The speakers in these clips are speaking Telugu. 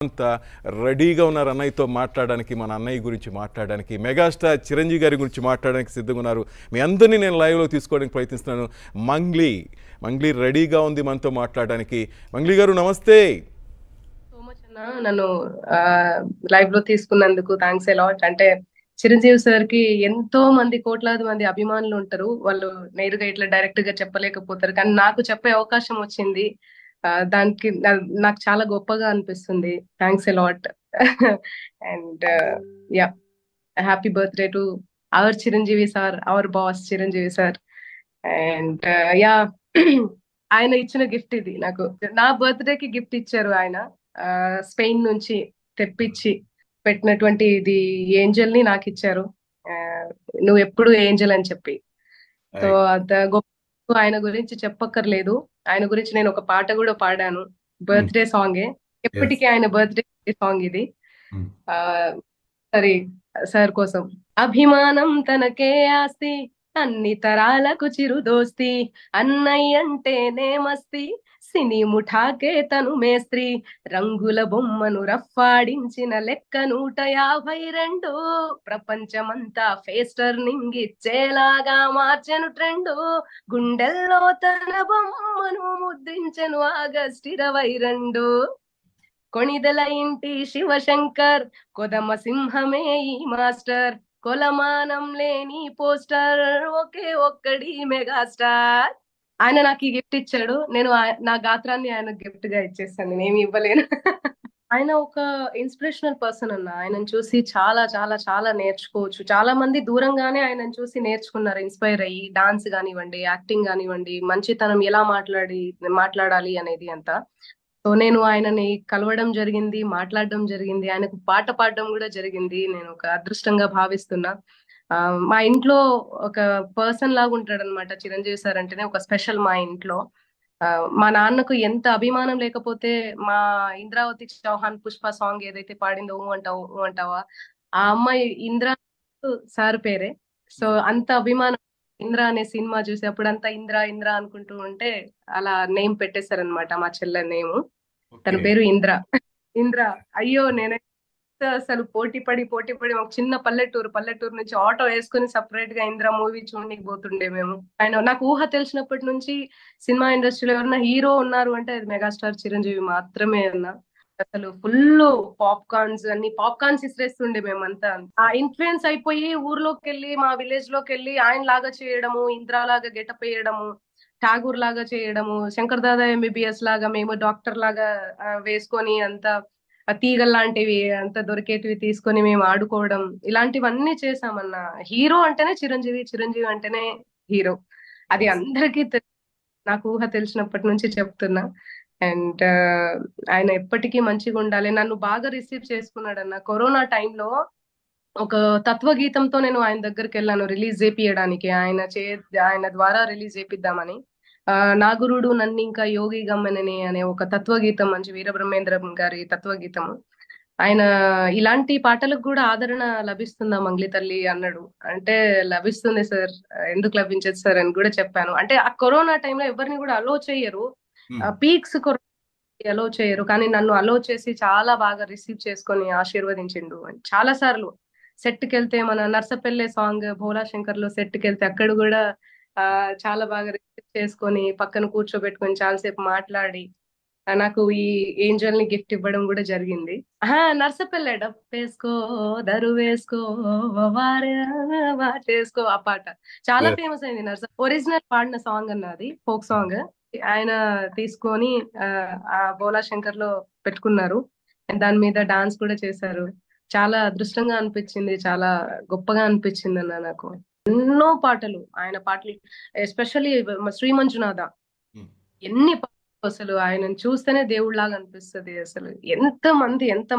అంత రెడీగా ఉన్నారు అన్నయ్యతో మాట్లాడడానికి, మన అన్నయ్య గురించి మాట్లాడడానికి, మెగాస్టార్ చిరంజీవి గారి గురించి మాట్లాడడానికి సిద్ధంగా ఉన్నారు. మీ అందరినీ నేను లైవ్లో తీసుకోవడానికి ప్రయత్నిస్తున్నాను. మంగ్లీ రెడీగా ఉంది మనతో మాట్లాడడానికి. మంగ్లీ గారు నమస్తే. సో మచ్ అన్న, నన్ను లైవ్ లో తీసుకున్నందుకు థ్యాంక్స్ ఎలాట్. అంటే చిరంజీవి సార్ కి ఎంతో మంది కోట్లాది మంది అభిమానులు ఉంటారు. వాళ్ళు నేరుగా ఇట్లా డైరెక్ట్ గా చెప్పలేకపోతారు, కానీ నాకు చెప్పే అవకాశం వచ్చింది. దానికి నాకు చాలా గొప్పగా అనిపిస్తుంది. Thanks allot. And yeah, happy birthday to our Chiranjeevi sir, our boss Chiranjeevi sir. And yeah, ఆయన ఇచ్చిన గిఫ్ట్ ఇది నాకు. నా బర్త్డే కి గిఫ్ట్ ఇచ్చారు ఆయన. స్పెయిన్ నుంచి తెప్పించి పెట్టినటువంటి ఇది ఏంజల్ ని నాకు ఇచ్చారు. ఆ, నువ్వు ఎప్పుడు ఏంజల్ అని చెప్పి. సో అంత గొప్ప, ఆయన గురించి చెప్పక్కర్లేదు. ఆయన గురించి నేను ఒక పాట కూడా పాడాను, బర్త్డే సాంగే. ఎప్పటికీ ఆయన బర్త్డే సాంగ్ ఇది. ఆ సరే, సార్ కోసం. అభిమానం తనకే ఆస్తి, అన్ని తరాలకు చిరు దోస్తి, అన్నయ్య అంటేనే మస్తి, సినీ ముఠాకే తను మేస్త్రి, రంగుల బొమ్మను రఫ్ఫాడించిన లెక్క 152, ప్రపంచమంతా ఫేస్ టర్నింగ్ ఇచ్చేలాగా మార్చెను ట్రెండు, గుండెల్లో తన బొమ్మను ముద్రించెను ఆగస్ట్ 22. కొణిదెల ఇంటి శివశంకర్, కొదమ సింహమే ఈ మాస్టర్, కొలమానం లేని పోస్టర్, ఒకే ఒక్కడి మెగాస్టార్. ఆయన నాకు ఈ గిఫ్ట్ ఇచ్చాడు. నేను నా గాత్రాన్ని ఆయన గిఫ్ట్ గా ఇచ్చేస్తాను, నేనేమి ఇవ్వలేను. ఆయన ఒక ఇన్స్పిరేషనల్ పర్సన్ అన్న. ఆయనను చూసి చాలా చాలా చాలా నేర్చుకోవచ్చు. చాలా మంది దూరంగానే ఆయనను చూసి నేర్చుకున్నారు, ఇన్స్పైర్ అయ్యి. డాన్స్ కానివ్వండి, యాక్టింగ్ కానివ్వండి, మంచితనం ఎలా మాట్లాడాలి అనేది అంతా. సో నేను ఆయనని కలవడం జరిగింది, మాట్లాడడం జరిగింది, ఆయనకు పాట పాడడం కూడా జరిగింది. నేను ఒక అదృష్టంగా భావిస్తున్నా. ఆ, మా ఇంట్లో ఒక పర్సన్ లాగా ఉంటాడు అనమాట చిరంజీవి సార్ అంటేనే, ఒక స్పెషల్ మా ఇంట్లో. ఆ, మా నాన్నకు ఎంత అభిమానం లేకపోతే, మా ఇంద్రావతి చౌహాన్ పుష్ప సాంగ్ ఏదైతే పాడిందో ఊ అంటావు ఊ అంటావా, ఆ అమ్మాయి ఇంద్ర సార్ పేరే. సో అంత అభిమానం. ఇంద్ర అనే సినిమా చూసి అప్పుడంతా ఇంద్ర ఇంద్ర అనుకుంటూ ఉంటే అలా నేమ్ పెట్టేశారనమాట, మా చెల్లె నేమ్. తన పేరు ఇంద్ర. ఇంద్ర. అయ్యో, నేనైతే అసలు పోటీ పడి ఒక చిన్న పల్లెటూరు నుంచి ఆటో వేసుకుని సపరేట్ గా ఇంద్ర మూవీ చూడడానికి పోతుండే మేము. ఆయన నాకు ఊహ తెలిసినప్పటి నుంచి సినిమా ఇండస్ట్రీలో ఎవరైనా హీరో ఉన్నారు అంటే అది మెగాస్టార్ చిరంజీవి మాత్రమే అన్న. అసలు ఫుల్ పాప్కార్న్స్ ఇసిరేస్తుండే మేమంతా. ఆ ఇన్ఫ్లుయెన్స్ అయిపోయి ఊర్లోకి వెళ్ళి, మా విలేజ్ లోకి వెళ్ళి ఆయన లాగా చేయడము, ఇంద్రా లాగా గెటప్ వేయడము, ఠాగూర్ లాగా చేయడము, శంకర్ దాదా ఎంబీబీఎస్ లాగా మేము డాక్టర్ లాగా వేసుకొని అంత తీగల్ లాంటివి అంత దొరికేటివి తీసుకొని మేము ఆడుకోవడం, ఇలాంటివన్నీ చేసామన్న. హీరో అంటేనే చిరంజీవి, చిరంజీవి అంటేనే హీరో. అది అందరికీ నాకు ఊహ తెలిసినప్పటి నుంచి చెప్తున్నా. అండ్ ఆయన ఎప్పటికీ మంచిగా ఉండాలి. నన్ను బాగా రిసీవ్ చేసుకున్నాడన్న. కరోనా టైంలో ఒక తత్వగీతంతో నేను ఆయన దగ్గరికి వెళ్ళాను రిలీజ్ చేపియడానికి. ఆయన ద్వారా రిలీజ్ చేపిద్దామని. నాగురుడు నన్ను ఇంకా యోగి గమ్మనని అనే ఒక తత్వగీతం, మంచి వీరబ్రహ్మేంద్రం గారి తత్వగీతం. ఆయన ఇలాంటి పాటలకు కూడా ఆదరణ లభిస్తుందా మంగ్లీ తల్లి అన్నాడు. అంటే లభిస్తుంది సార్, ఎందుకు లభించదు సార్ అని కూడా చెప్పాను. అంటే ఆ కరోనా టైంలో ఎవరిని కూడా అలో చేయరు, పీక్స్ అలో చేయరు, కానీ నన్ను అలో చేసి చాలా బాగా రిసీవ్ చేసుకొని ఆశీర్వదించిండు. చాలా సార్లు సెట్ కి వెళ్తే, మన నర్సపల్లె సాంగ్ భోలా శంకర్ లో సెట్ కి వెళ్తే అక్కడ కూడా చాలా బాగా రిసీవ్ చేసుకొని పక్కన కూర్చోబెట్టుకొని చాలాసేపు మాట్లాడి నాకు ఈ ఏంజల్ ని గిఫ్ట్ ఇవ్వడం కూడా జరిగింది. నర్సపల్లె డప్పేసుకో, దరువేసుకో, వారే వాటేసుకో, ఆ పాట చాలా ఫేమస్ అయింది. ఒరిజినల్ పాడిన సాంగ్ అన్నది, ఫోక్ సాంగ్. ఆయన తీసుకొని ఆ ఆ బోలా శంకర్ లో పెట్టుకున్నారు. దాని మీద డాన్స్ కూడా చేశారు. చాలా అదృష్టంగా అనిపించింది, చాలా గొప్పగా అనిపించింది అన్న నాకు. ఎన్నో పాటలు, ఆయన పాటలు, ఎస్పెషల్లీ శ్రీ మంజునాథ. ఎన్ని పాటలు అసలు, ఆయనను చూస్తేనే దేవుళ్ళలాగా అనిపిస్తుంది. అసలు ఎంత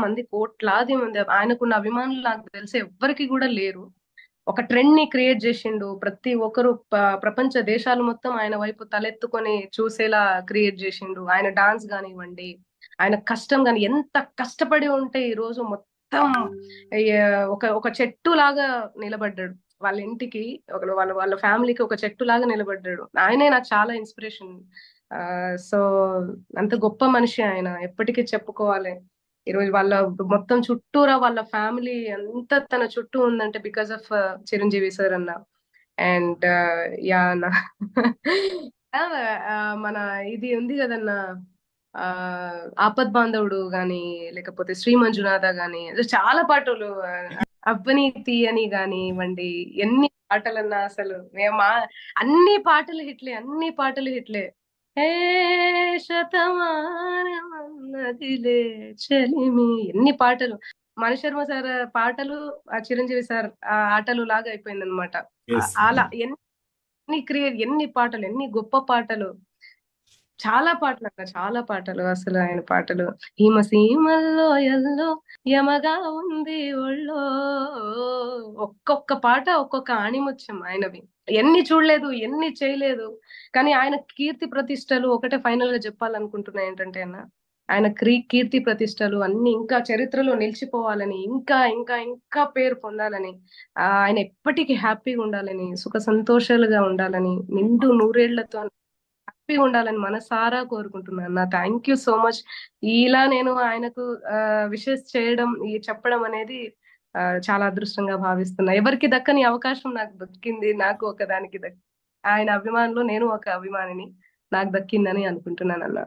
మంది కోట్లాది మంది ఆయనకున్న అభిమానులు నాకు తెలిసి ఎవ్వరికి కూడా లేరు. ఒక ట్రెండ్ ని క్రియేట్ చేసిండు. ప్రతి ఒక్కరు ప్రపంచ దేశాలు మొత్తం ఆయన వైపు తలెత్తుకొని చూసేలా క్రియేట్ చేసిండు. ఆయన డాన్స్ కానివ్వండి, ఆయన కష్టం కాని, ఎంత కష్టపడి ఉంటే ఈ రోజు మొత్తం ఒక ఒక చెట్టు లాగా నిలబడ్డాడు. వాళ్ళ ఇంటికి, వాళ్ళ ఫ్యామిలీకి ఒక చెట్టు లాగా నిలబడ్డాడు. ఆయనే నాకు చాలా ఇన్స్పిరేషన్. సో అంత గొప్ప మనిషి ఆయన, ఎప్పటికీ చెప్పుకోవాలి. ఈరోజు వాళ్ళ మొత్తం చుట్టూరా వాళ్ళ ఫ్యామిలీ అంతా తన చుట్టూ ఉందంటే బికాస్ ఆఫ్ చిరంజీవి సార్ అన్న. అండ్ యా అన్న. ఆ, మన ఇది ఉంది కదన్నా, ఆ ఆపద్ బాంధవుడు గాని, లేకపోతే శ్రీ మంజునాథ గాని, అదే చాలా పాటలు, అవ్వని తీయని కానివ్వండి, ఎన్ని పాటలన్నా అసలు మేమా, అన్ని పాటలు హిట్లే, అన్ని పాటలు హిట్లే. ఏ శతమానమన్నదిలే చెలిమి, ఎన్ని పాటలు. మణిశర్మ సార్ పాటలు, ఆ చిరంజీవి సార్ ఆ ఆటలు లాగా అయిపోయింది అనమాట. ఎస్. అలా ఎన్ని పాటలు, ఎన్ని గొప్ప పాటలు, చాలా పాటలు అక్క, చాలా పాటలు అసలు ఆయన పాటలు. హిమ సీమల్లో ఎల్లో యమగా ఉంది ఒళ్ళో, ఒక్కొక్క పాట ఒక్కొక్క ఆణిముత్యం ఆయనవి. ఎన్ని చూడలేదు, ఎన్ని చేయలేదు, కానీ ఆయన కీర్తి ప్రతిష్టలు ఒకటే ఫైనల్ గా చెప్పాలనుకుంటున్నా ఏంటంటే అన్న, ఆయన కీర్తి ప్రతిష్టలు అన్ని ఇంకా చరిత్రలో నిలిచిపోవాలని, ఇంకా ఇంకా ఇంకా పేరు పొందాలని, ఆయన ఎప్పటికీ హ్యాపీగా ఉండాలని, సుఖ సంతోషాలుగా ఉండాలని, నిండు నూరేళ్లతో హ్యాపీగా ఉండాలని మనసారా కోరుకుంటున్నాను. నా థ్యాంక్ యూ సో మచ్. ఇలా నేను ఆయనకు విషెస్ చేయడం, చెప్పడం అనేది చాలా అదృష్టంగా భావిస్తున్నా. ఎవరికి దక్కని అవకాశం నాకు దక్కింది, నాకు ఒకదానికి ఆయన అభిమానులు నేను ఒక అభిమానిని, నాకు దక్కిందని అనుకుంటున్నాను అన్న.